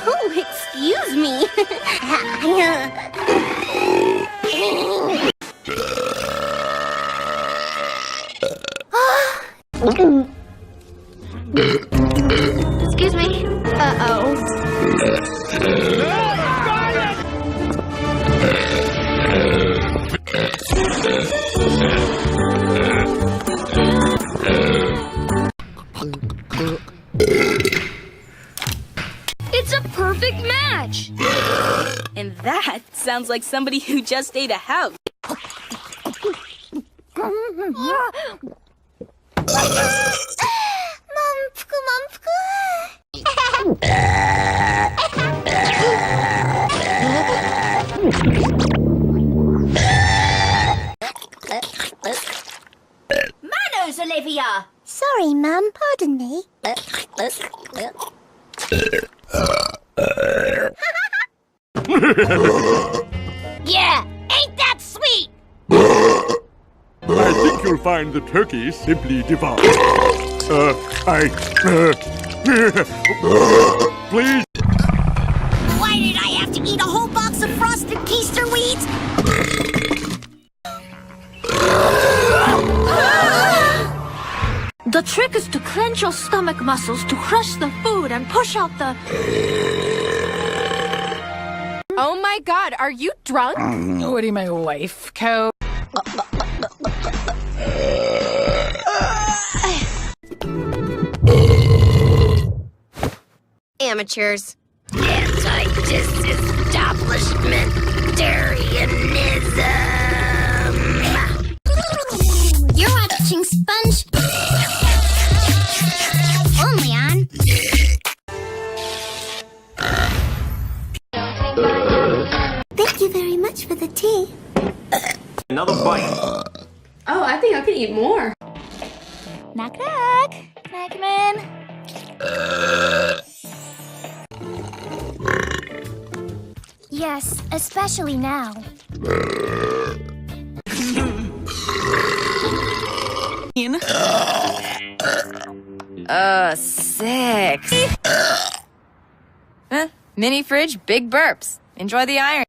Oh, excuse me. Excuse me. Uh-oh. It's a perfect match! And that sounds like somebody who just ate a house. Manners, Olivia! Sorry, Mum. Pardon me. Yeah! Ain't that sweet? I think you'll find the turkey simply divine. Please. Why did I have to eat a whole box of frosted keister wheat? The trick is to clench your stomach muscles to crush the food and push out the... Oh my god, are you drunk? Woody, my wife, co. Amateurs. Anti-disestablishmentarianism. You're watching Sponge. Only on. Thank you very much for the tea. Another bite. Oh, I think I could eat more. Knock, knock. Can I come in? Yes, especially now. Sick. Mini fridge, big burps. Enjoy the iron.